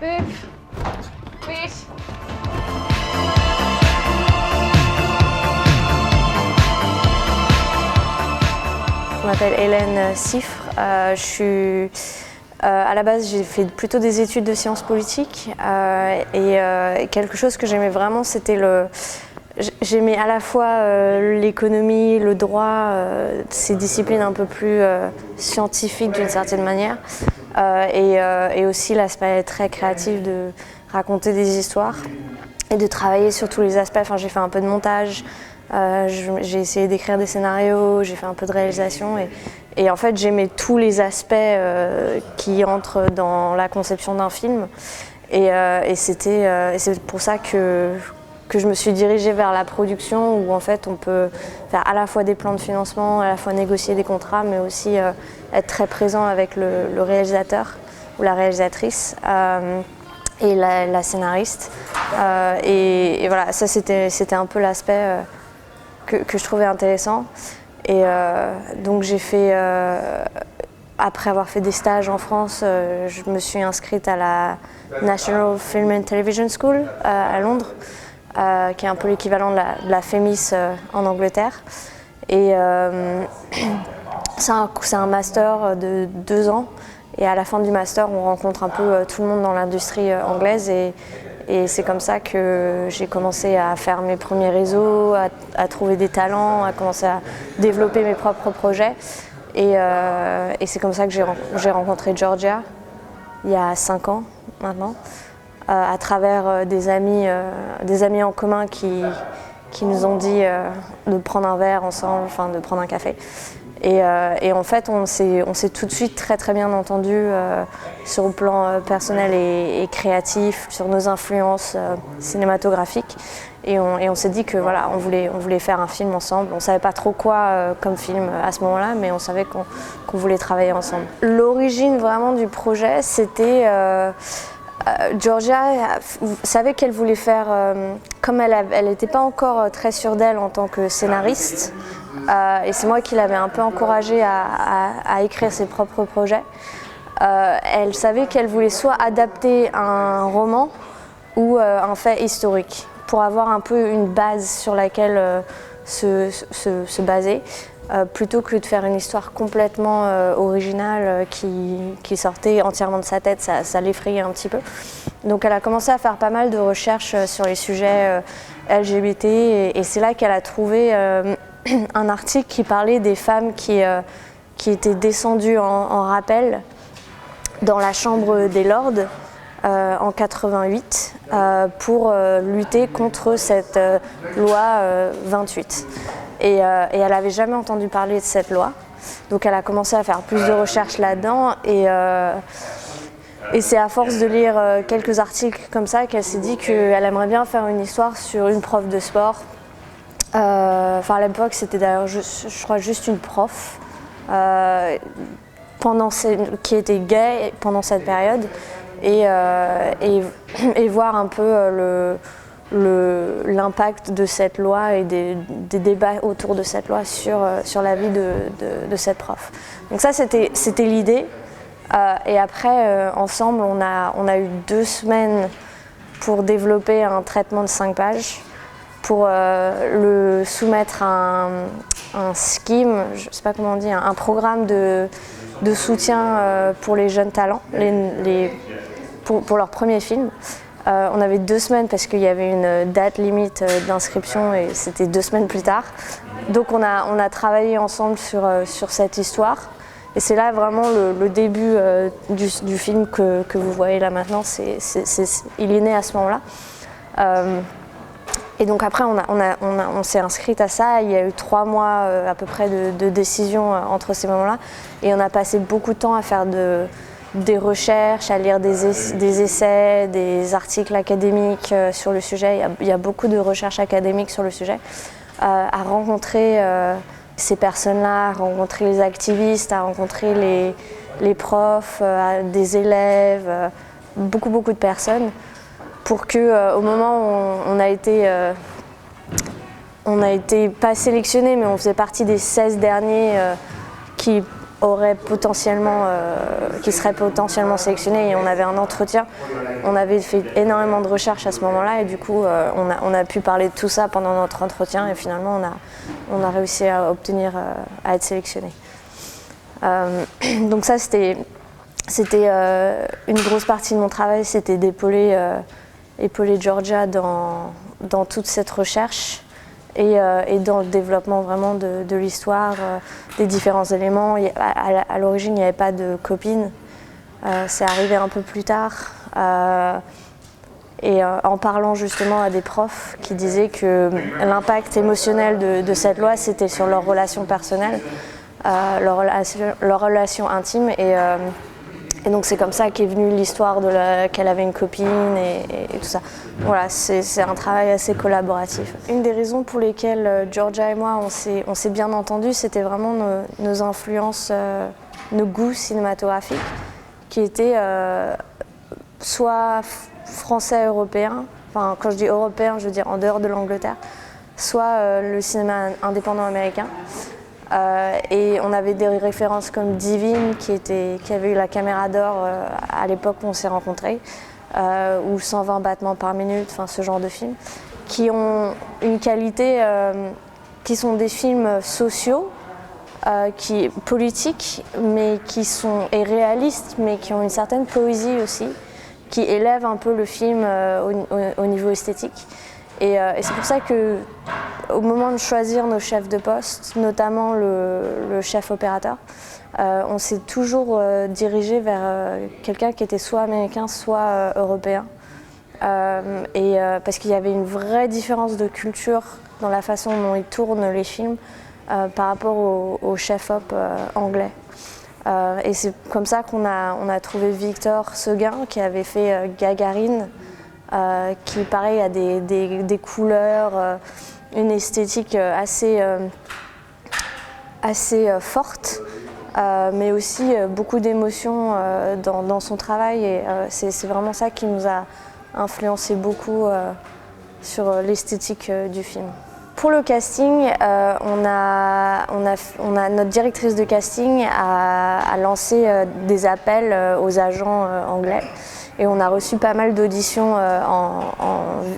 Boop. Wait. Je m'appelle Hélène Siffre. À la base, j'ai fait plutôt des études de sciences politiques et quelque chose que j'aimais vraiment, c'était j'aimais à la fois l'économie, le droit, ces disciplines un peu plus scientifiques d'une certaine manière, et aussi l'aspect très créatif de raconter des histoires et de travailler sur tous les aspects. Enfin, j'ai fait un peu de montage, j'ai essayé d'écrire des scénarios, j'ai fait un peu de réalisation et en fait j'aimais tous les aspects qui entrent dans la conception d'un film et c'est pour ça que je me suis dirigée vers la production où en fait on peut faire à la fois des plans de financement, à la fois négocier des contrats mais aussi être très présent avec le réalisateur ou la réalisatrice et la scénariste et voilà, ça c'était un peu l'aspect que je trouvais intéressant. Et donc j'ai fait, après avoir fait des stages en France, je me suis inscrite à la National Film and Television School à Londres, qui est un peu l'équivalent de la FEMIS en Angleterre. Et c'est un master de 2 ans. Et à la fin du master, on rencontre un peu tout le monde dans l'industrie anglaise. Et c'est comme ça que j'ai commencé à faire mes premiers réseaux, à trouver des talents, à commencer à développer mes propres projets. Et c'est comme ça que j'ai rencontré Georgia, il y a 5 ans maintenant, à travers des amis en commun qui nous ont dit de prendre un verre ensemble, enfin de prendre un café. Et en fait, on s'est tout de suite très très bien entendu sur le plan personnel et créatif, sur nos influences cinématographiques. Et on s'est dit que voilà, on voulait faire un film ensemble. On ne savait pas trop quoi comme film à ce moment-là, mais on savait qu'on voulait travailler ensemble. L'origine vraiment du projet, c'était Georgia savait qu'elle voulait faire, comme elle n'était pas encore très sûre d'elle en tant que scénariste, et c'est moi qui l'avais un peu encouragée à écrire ses propres projets. Elle savait qu'elle voulait soit adapter un roman ou un fait historique pour avoir un peu une base sur laquelle se baser. Plutôt que de faire une histoire complètement originale qui sortait entièrement de sa tête, ça l'effrayait un petit peu. Donc elle a commencé à faire pas mal de recherches sur les sujets LGBT et c'est là qu'elle a trouvé un article qui parlait des femmes qui étaient descendues en rappel dans la Chambre des Lords en 88 pour lutter contre cette loi 28. Et elle n'avait jamais entendu parler de cette loi. Donc elle a commencé à faire plus de recherches là-dedans. Et c'est à force de lire quelques articles comme ça qu'elle s'est dit qu'elle aimerait bien faire une histoire sur une prof de sport. Enfin, à l'époque, c'était d'ailleurs, je crois, juste une prof qui était gay pendant cette période. Et voir un peu l'impact de cette loi et des débats autour de cette loi sur la vie de cette prof. Donc ça, c'était l'idée. Et après, ensemble, on a eu 2 semaines pour développer un traitement de 5 pages, pour le soumettre à un scheme, je ne sais pas comment on dit, un programme de soutien pour les jeunes talents, pour leur premier film. On avait 2 semaines parce qu'il y avait une date limite d'inscription et c'était 2 semaines plus tard. Donc on a travaillé ensemble sur cette histoire. Et c'est là vraiment le début du film que vous voyez là maintenant. Il est né à ce moment-là. Et donc après on s'est inscrite à ça. Il y a eu 3 mois à peu près de décision entre ces moments-là. Et on a passé beaucoup de temps à faire des recherches, à lire des essais, des articles académiques sur le sujet. Il y a beaucoup de recherches académiques sur le sujet. À rencontrer ces personnes-là, à rencontrer les activistes, à rencontrer les profs, des élèves, beaucoup de personnes, pour que au moment où on a été pas sélectionnés, mais on faisait partie des 16 derniers qui qui seraient potentiellement sélectionnés, et on avait un entretien. On avait fait énormément de recherches à ce moment-là et du coup on a pu parler de tout ça pendant notre entretien et finalement on a réussi à obtenir à être sélectionné. Donc ça c'était une grosse partie de mon travail, c'était d'épauler Georgia dans toute cette recherche et dans le développement vraiment de l'histoire, des différents éléments. À l'origine, il n'y avait pas de copine, c'est arrivé un peu plus tard. En parlant justement à des profs qui disaient que l'impact émotionnel de cette loi, c'était sur leurs relations personnelles, leurs relations intimes. Et donc c'est comme ça qu'est venue l'histoire qu'elle avait une copine et tout ça. Voilà, c'est un travail assez collaboratif. Une des raisons pour lesquelles Georgia et moi on s'est bien entendus, c'était vraiment nos influences, nos goûts cinématographiques, qui étaient soit français-européens, enfin quand je dis européen, je veux dire en dehors de l'Angleterre, soit le cinéma indépendant américain. Et on avait des références comme Divine qui avait eu la caméra d'or à l'époque où on s'est rencontrés, ou 120 battements par minute, enfin ce genre de films, qui ont une qualité, qui sont des films sociaux, politiques, mais et réalistes, mais qui ont une certaine poésie aussi, qui élèvent un peu le film au niveau esthétique. Et c'est pour ça qu'au moment de choisir nos chefs de poste, notamment le chef opérateur, on s'est toujours dirigé vers quelqu'un qui était soit américain, soit européen. Parce qu'il y avait une vraie différence de culture dans la façon dont ils tournent les films par rapport au chef-op anglais. Et c'est comme ça qu'on a trouvé Victor Seguin qui avait fait Gagarine, qui pareil a des couleurs, une esthétique assez forte, mais aussi beaucoup d'émotions dans son travail, et c'est vraiment ça qui nous a influencé beaucoup sur l'esthétique du film. Pour le casting, notre directrice de casting a lancé des appels aux agents anglais. Et on a reçu pas mal d'auditions en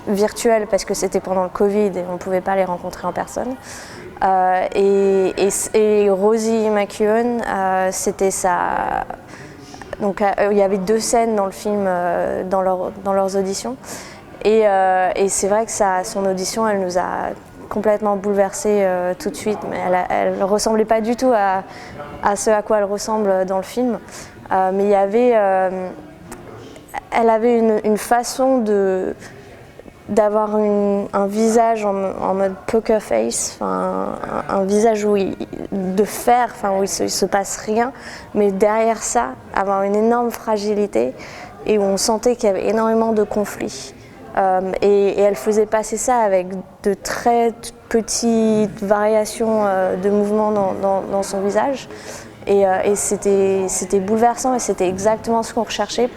virtuel parce que c'était pendant le Covid et on ne pouvait pas les rencontrer en personne. Et Rosie McEwan, c'était ça. Donc il y avait 2 scènes dans le film, dans leurs auditions. Et c'est vrai que son audition, elle nous a complètement bouleversés tout de suite. Mais elle ne ressemblait pas du tout à ce à quoi elle ressemble dans le film. Mais il y avait... elle avait une façon d'avoir un visage en mode poker face, un visage où de fer, où il se passe rien, mais derrière ça, avoir une énorme fragilité et où on sentait qu'il y avait énormément de conflits. Et elle faisait passer ça avec de très petites variations de mouvements dans son visage. Et c'était bouleversant et c'était exactement ce qu'on recherchait.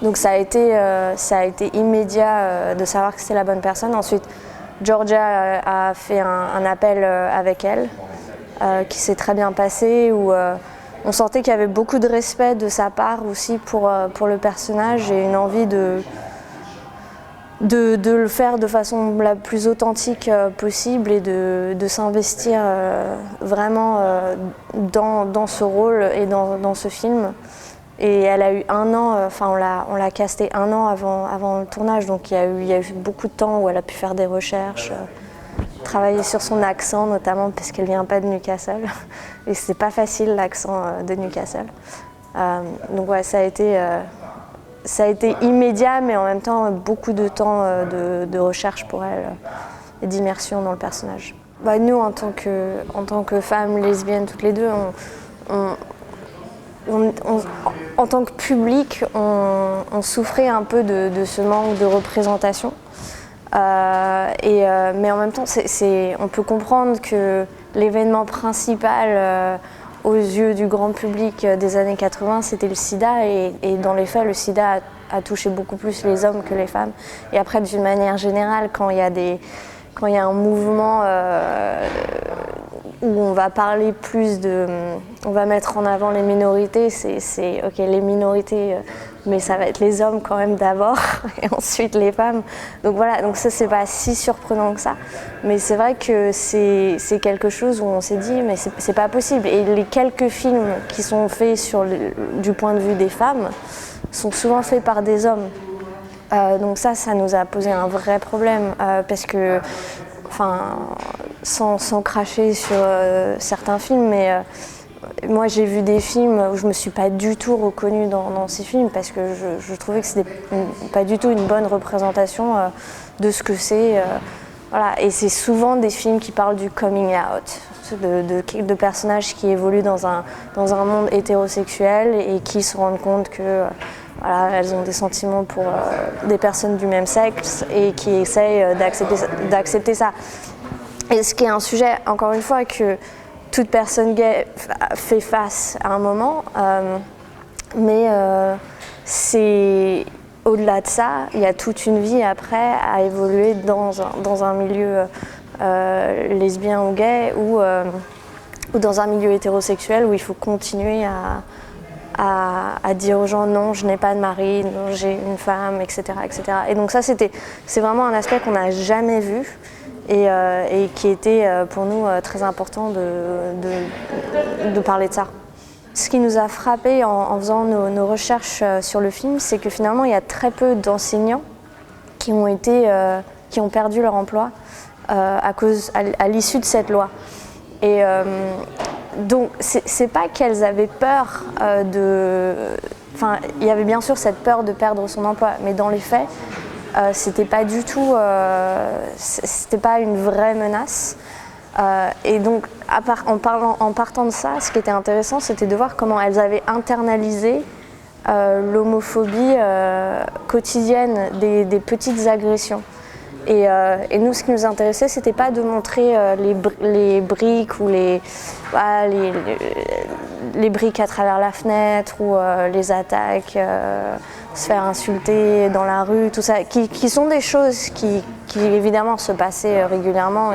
Donc ça a été immédiat de savoir que c'était la bonne personne. Ensuite, Georgia a fait un appel avec elle qui s'est très bien passé, où on sentait qu'il y avait beaucoup de respect de sa part aussi pour le personnage et une envie de le faire de façon la plus authentique possible et de s'investir vraiment dans ce rôle et dans ce film. Et elle a eu 1 an, on l'a castée 1 an avant le tournage, donc il y a eu beaucoup de temps où elle a pu faire des recherches, travailler sur son accent notamment parce qu'elle vient pas de Newcastle et c'est pas facile l'accent de Newcastle. Donc ouais, ça a été immédiat, mais en même temps beaucoup de temps de recherche pour elle et d'immersion dans le personnage. Nous, en tant que femmes lesbiennes toutes les deux, en tant que public, on souffrait un peu de ce manque de représentation. Mais en même temps, on peut comprendre que l'événement principal aux yeux du grand public des années 80, c'était le sida. Et dans les faits, le sida a touché beaucoup plus les hommes que les femmes. Et après, d'une manière générale, quand il y a un mouvement où on va parler plus on va mettre en avant les minorités, c'est ok, les minorités, mais ça va être les hommes quand même d'abord, et ensuite les femmes. Donc voilà, donc ça c'est pas si surprenant que ça, mais c'est vrai que c'est quelque chose où on s'est dit, mais c'est pas possible. Et les quelques films qui sont faits du point de vue des femmes sont souvent faits par des hommes. Donc ça nous a posé un vrai problème, parce que, enfin, sans cracher sur certains films, mais moi j'ai vu des films où je me suis pas du tout reconnue dans ces films, parce que je trouvais que c'était pas du tout une bonne représentation de ce que c'est. Voilà. Et c'est souvent des films qui parlent du coming out, de personnages qui évoluent dans un monde hétérosexuel et qui se rendent compte que voilà, elles ont des sentiments pour des personnes du même sexe et qui essayent d'accepter ça. Et ce qui est un sujet, encore une fois, que toute personne gay fait face à un moment, mais c'est au-delà de ça, il y a toute une vie après à évoluer dans un milieu lesbien ou gay ou dans un milieu hétérosexuel où il faut continuer à dire aux gens non, je n'ai pas de mari, non, j'ai une femme, etc., etc. Et donc ça, c'est vraiment un aspect qu'on n'a jamais vu et qui était pour nous très important de parler de ça. Ce qui nous a frappé en faisant nos recherches sur le film, c'est que finalement il y a très peu d'enseignants qui ont perdu leur emploi à l'issue de cette loi. Et donc c'est pas qu'elles avaient peur enfin, il y avait bien sûr cette peur de perdre son emploi, mais dans les faits, c'était pas du tout, c'était pas une vraie menace. Et donc, en partant de ça, ce qui était intéressant, c'était de voir comment elles avaient internalisé l'homophobie quotidienne des petites agressions. Et nous, ce qui nous intéressait, c'était pas de montrer les briques ou les briques à travers la fenêtre ou les attaques, se faire insulter dans la rue, tout ça, qui sont des choses qui évidemment se passaient régulièrement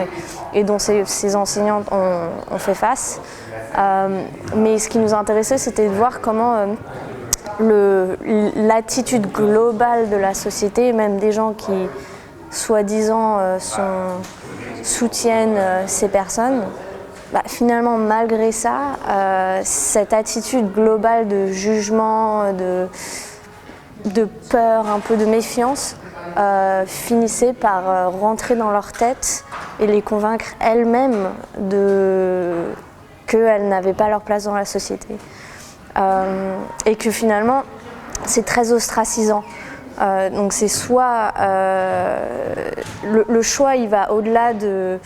et dont ces enseignantes ont fait face. Mais ce qui nous intéressait, c'était de voir comment l'attitude globale de la société, même des gens qui soi-disant soutiennent ces personnes, finalement malgré ça, cette attitude globale de jugement, de peur, un peu de méfiance, finissait par rentrer dans leur tête et les convaincre elles-mêmes qu'elles n'avaient pas leur place dans la société. Et que finalement, c'est très ostracisant. Donc c'est soit le choix il va au-delà de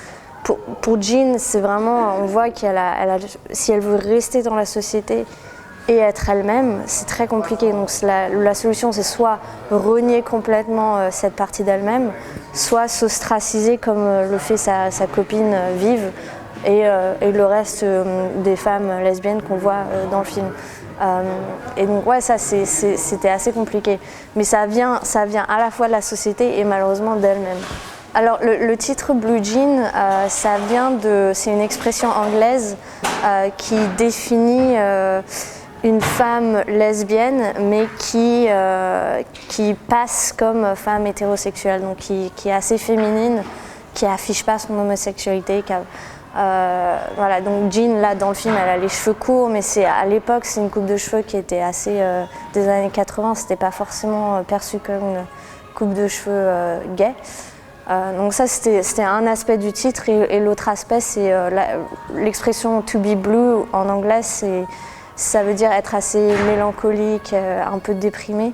pour Jean, c'est vraiment, on voit si elle veut rester dans la société et être elle-même, c'est très compliqué. Donc la solution, c'est soit renier complètement cette partie d'elle-même, soit s'ostraciser comme le fait sa copine Vive et le reste des femmes lesbiennes qu'on voit dans le film. Et donc ouais, ça c'était assez compliqué, mais ça vient à la fois de la société et malheureusement d'elle-même. Alors le titre Blue Jean, c'est une expression anglaise qui définit une femme lesbienne mais qui passe comme femme hétérosexuelle, donc qui est assez féminine, qui affiche pas son homosexualité, voilà, donc Jean, là dans le film, elle a les cheveux courts, mais à l'époque, c'est une coupe de cheveux qui était assez des années 80, c'était pas forcément perçu comme une coupe de cheveux gay. Donc ça, c'était un aspect du titre, et l'autre aspect, c'est l'expression to be blue en anglais, ça veut dire être assez mélancolique, un peu déprimé.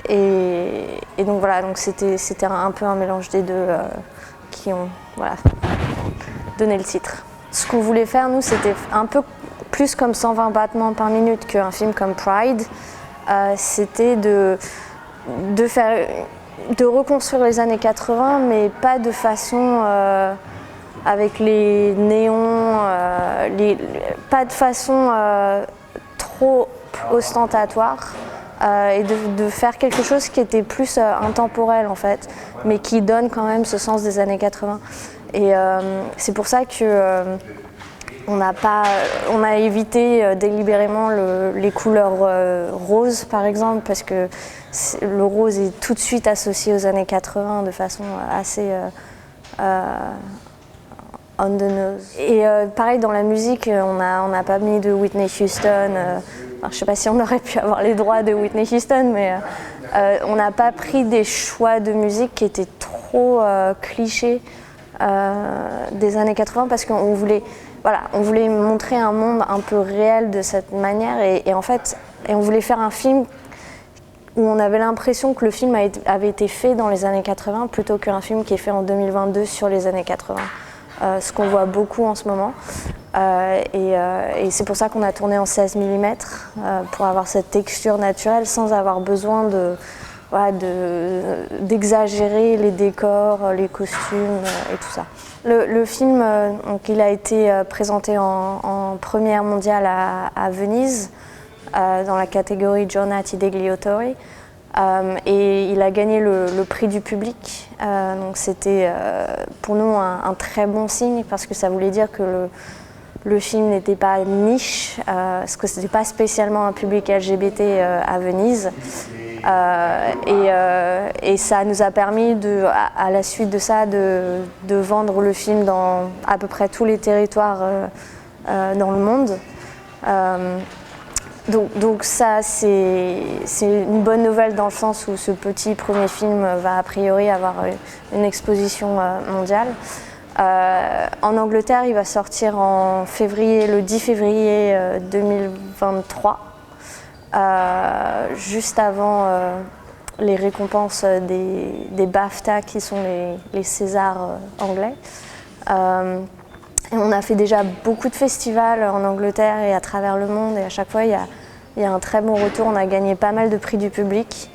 Et donc voilà, donc c'était un peu un mélange des deux qui ont donné le titre. Ce qu'on voulait faire, nous, c'était un peu plus comme 120 battements par minute qu'un film comme Pride. C'était de reconstruire les années 80, mais pas de façon avec les néons, pas de façon trop ostentatoire. Et de faire quelque chose qui était plus intemporel en fait, mais qui donne quand même ce sens des années 80. Et c'est pour ça que on a évité délibérément les couleurs roses par exemple, parce que le rose est tout de suite associé aux années 80 de façon assez on the nose. Et pareil dans la musique, on n'a pas mis de Whitney Houston. Je ne sais pas si on aurait pu avoir les droits de Whitney Houston, mais on n'a pas pris des choix de musique qui étaient trop clichés des années 80 parce qu'on voulait, voilà, on voulait montrer un monde un peu réel de cette manière et en fait, on voulait faire un film où on avait l'impression que le film avait été fait dans les années 80 plutôt qu'un film qui est fait en 2022 sur les années 80. Ce qu'on voit beaucoup en ce moment. Et c'est pour ça qu'on a tourné en 16 mm pour avoir cette texture naturelle sans avoir besoin d'exagérer les décors, les costumes et tout ça. Le film, donc, il a été présenté en première mondiale à Venise dans la catégorie Giornate degli Autori. Et il a gagné le prix du public, donc c'était pour nous un très bon signe parce que ça voulait dire que le film n'était pas niche, parce que c'était pas spécialement un public LGBT à Venise, et ça nous a permis à la suite de ça de vendre le film dans à peu près tous les territoires dans le monde. Donc ça, c'est une bonne nouvelle dans le sens où ce petit premier film va a priori avoir une exposition mondiale. En Angleterre, il va sortir le 10 février 2023, juste avant les récompenses des BAFTA qui sont les Césars anglais. Et on a fait déjà beaucoup de festivals en Angleterre et à travers le monde et à chaque fois il y a un très bon retour. On a gagné pas mal de prix du public,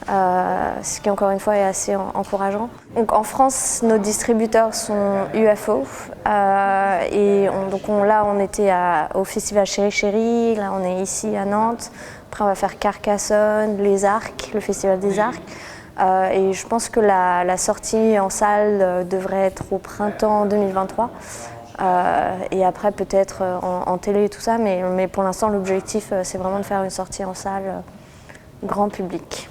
ce qui encore une fois est assez encourageant. Donc en France, nos distributeurs sont UFO et là on était au festival Chéri Chéri, là on est ici à Nantes. Après on va faire Carcassonne, les Arcs, le festival des Arcs. Et je pense que la sortie en salle devrait être au printemps 2023. Et après peut-être en télé et tout ça, mais pour l'instant l'objectif c'est vraiment de faire une sortie en salle grand public.